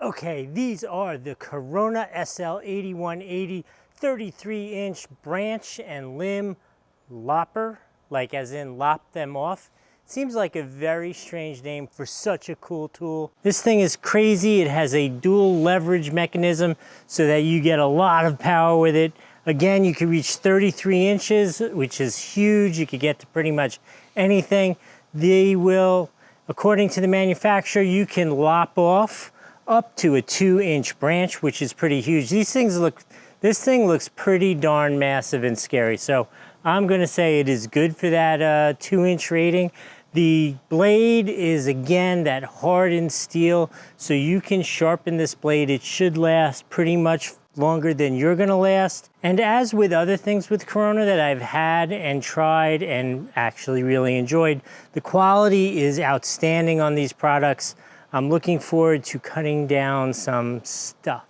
Okay, these are the Corona SL8180 33-inch branch and limb lopper, like as in lop them off. Seems like a very strange name for such a cool tool. This thing is crazy. It has a dual leverage mechanism so that you get a lot of power with it. Again, you can reach 33 inches, which is huge. You could get to pretty much anything. They will, according to the manufacturer, you can lop off up to a 2-inch branch, which is pretty huge. This thing looks pretty darn massive and scary. So I'm gonna say it is good for that 2-inch rating. The blade is, again, that hardened steel, so you can sharpen this blade. It should last pretty much longer than you're gonna last. And as with other things with Corona that I've had and tried and actually really enjoyed, the quality is outstanding on these products. I'm looking forward to cutting down some stuff.